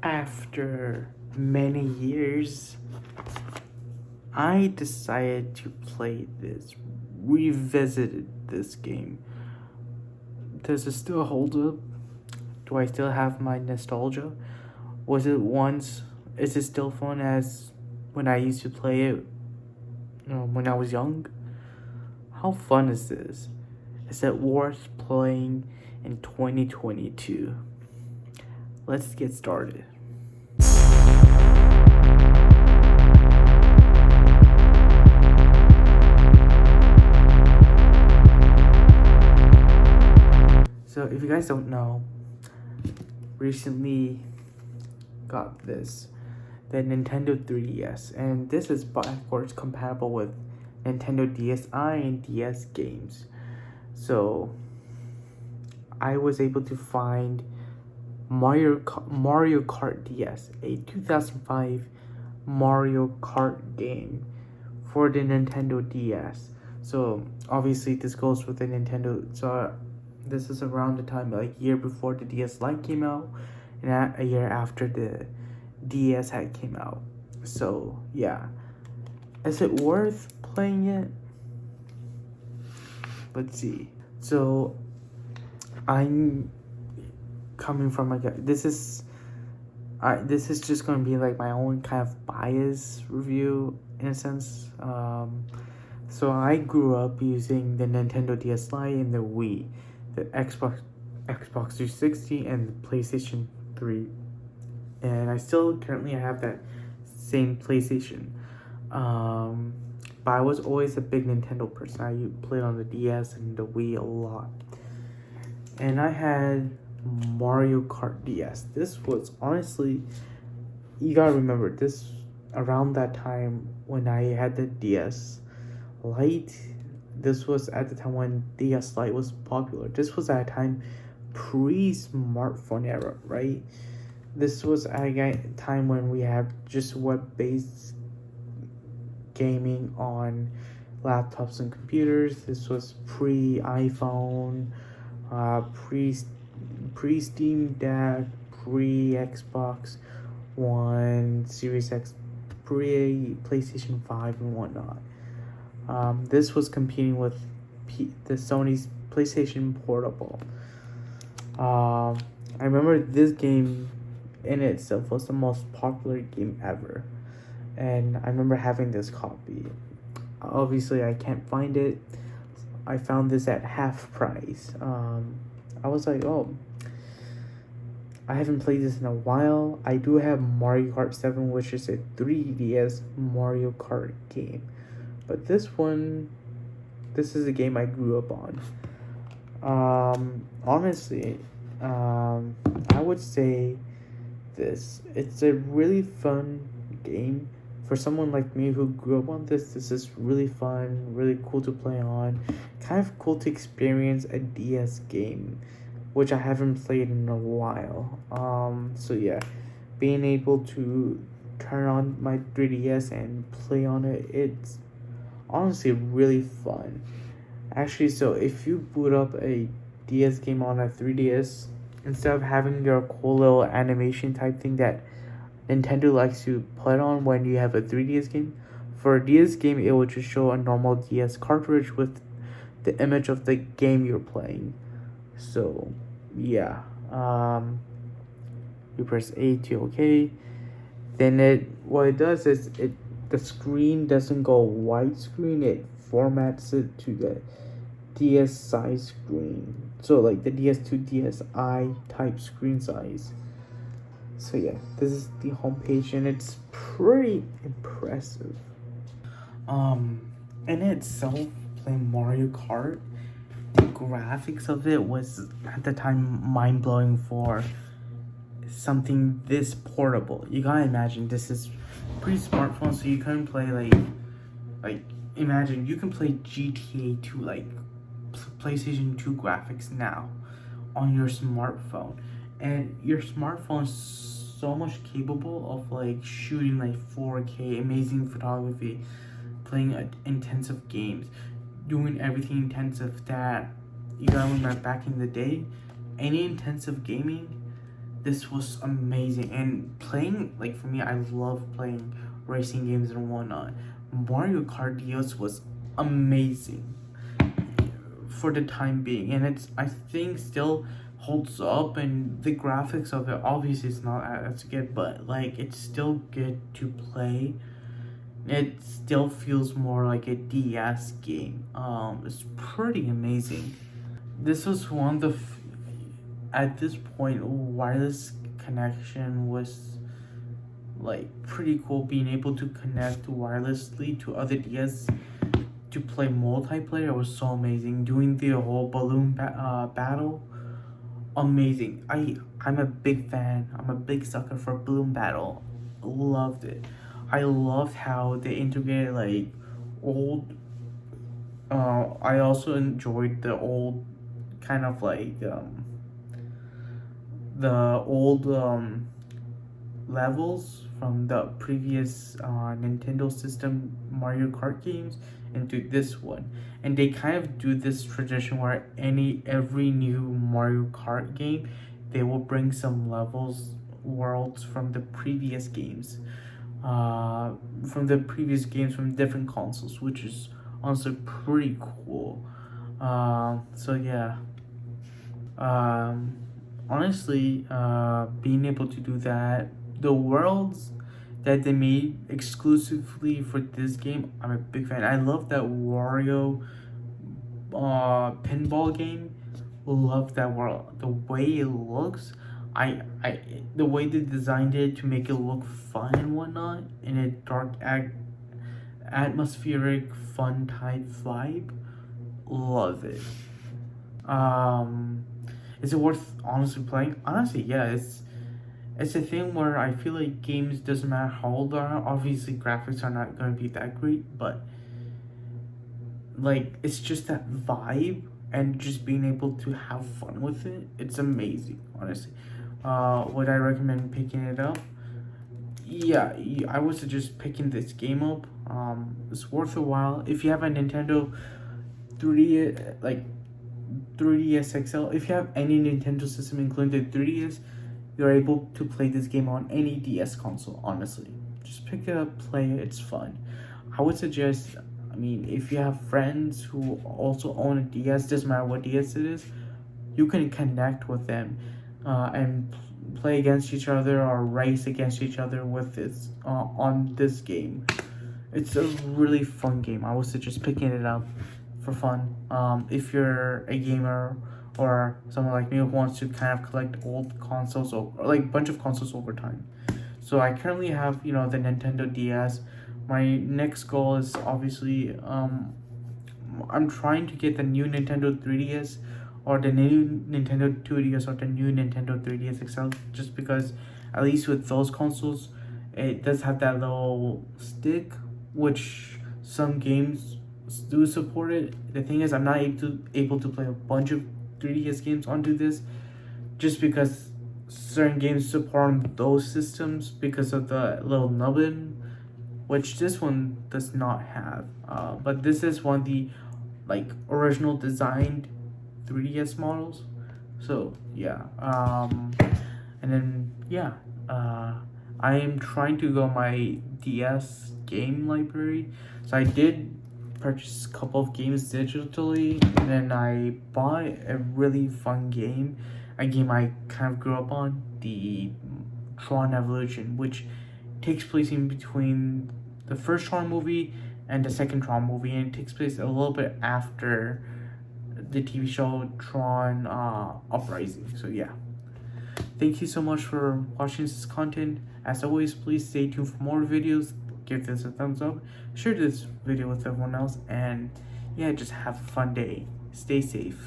After many years, I decided to revisited this game. Does it still hold up? Do I still have my nostalgia? Was it once? Is it still fun as when I used to play it when I was young? How fun is this? Is it worth playing in 2022? Let's get started. So if you guys don't know, recently got the Nintendo 3DS, and this is backwards compatible with Nintendo DSi and DS games. So I was able to find Mario Kart DS, a 2005 Mario Kart game for the Nintendo DS. So obviously this goes with the Nintendo. So this is around the time, like year before the DS Lite came out, and a year after the DS had came out. So yeah, is it worth playing it? Let's see. So I'm coming from this is just going to be like my own kind of bias review in a sense. So I grew up using the Nintendo DS Lite and the Wii, the Xbox 360 and the PlayStation 3, and I still currently have that same PlayStation. But I was always a big Nintendo person. I played on the DS and the Wii a lot, and I had Mario Kart DS. This was honestly, you gotta remember this around that time when I had the DS Lite. This was at the time when DS Lite was popular. This was at a time pre-smartphone era, right? This was at a time when we had just web-based gaming on laptops and computers. This was pre-iPhone, pre-Steam Deck, pre-Xbox One, Series X, pre-PlayStation 5 and whatnot. This was competing with the Sony's PlayStation Portable. I remember this game in itself was the most popular game ever, and I remember having this copy. Obviously, I can't find it. I found this at half price. I was like, oh, I haven't played this in a while. I do have Mario Kart 7, which is a 3DS Mario Kart game. But this is a game I grew up on. Honestly, I would say it's a really fun game. For someone like me who grew up on this is really fun, really cool to play on. Kind of cool to experience a DS game, which I haven't played in a while. So yeah, being able to turn on my 3DS and play on it, it's honestly really fun. Actually, so if you boot up a DS game on a 3DS, instead of having your cool little animation type thing that Nintendo likes to put on when you have a 3DS game, for a DS game it will just show a normal DS cartridge with the image of the game you're playing. So yeah, you press A to OK. Then what it does is the screen doesn't go widescreen. It formats it to the DS size screen. So like the DS2 DSi type screen size. So yeah, this is the homepage and it's pretty impressive. In itself, playing Mario Kart, the graphics of it was at the time mind-blowing for something this portable. You gotta imagine this is pre-smartphone, so you couldn't play like imagine you can play GTA 2, like PlayStation 2 graphics now on your smartphone, and your smartphone is so much capable of like shooting like 4K, amazing photography, playing intensive games, doing everything intensive that you gotta remember back in the day. Any intensive gaming, this was amazing. And playing, like for me, I love playing racing games and whatnot. Mario Kart DS was amazing for the time being, and it's, I think, still holds up, and the graphics of it obviously is not as good, but like it's still good to play. It still feels more like a DS game. It's pretty amazing. This was one of the at this point, wireless connection was like pretty cool. Being able to connect wirelessly to other DS to play multiplayer was so amazing. Doing the whole balloon battle, amazing. I'm a big fan. I'm a big sucker for balloon battle. Loved it. I loved how they integrated like old. I also enjoyed the old kind of like the old levels from the previous Nintendo system Mario Kart games into this one. And they kind of do this tradition where every new Mario Kart game, they will bring some levels, worlds from the previous games. From different consoles, which is honestly pretty cool. So yeah. Um, Honestly, being able to do that, the worlds that they made exclusively for this game, I'm a big fan. I love that Wario pinball game. Love that world. The way it looks, I the way they designed it to make it look fun and whatnot in a dark atmospheric fun type vibe. Love it. Um, is it worth honestly playing? Honestly, yeah. It's a thing where I feel like games doesn't matter how old they are. Obviously, graphics are not going to be that great, but like it's just that vibe and just being able to have fun with it. It's amazing, honestly. Would I recommend picking it up? Yeah, I would suggest picking this game up. It's worth a while if you have a Nintendo 3 like 3DS XL. If you have any Nintendo system, including the 3DS, you're able to play this game on any DS console. Honestly, just pick it up, play it. It's fun. I would suggest. I mean, if you have friends who also own a DS, doesn't matter what DS it is, you can connect with them, and play against each other or race against each other with this on this game. It's a really fun game. I would suggest picking it up for fun. If you're a gamer or someone like me who wants to kind of collect old consoles or like a bunch of consoles over time. So I currently have, the Nintendo DS. My next goal is obviously I'm trying to get the new Nintendo 3DS or the new Nintendo 2DS or the new Nintendo 3DS XL, just because at least with those consoles it does have that little stick, which some games do support it. The thing is, I'm not able to play a bunch of 3DS games onto this, just because certain games support on those systems because of the little nubbin, which this one does not have. But this is one of the like original designed 3DS models. So yeah. And then yeah. I am trying to go my DS game library. So I did purchase a couple of games digitally, and then I bought a really fun game, a game I kind of grew up on, the Tron Evolution, which takes place in between the first Tron movie and the second Tron movie, and it takes place a little bit after the TV show Tron Uprising. So yeah. Thank you so much for watching this content. As always, please stay tuned for more videos. Give this a thumbs up. Share this video with everyone else. And yeah, just have a fun day. Stay safe.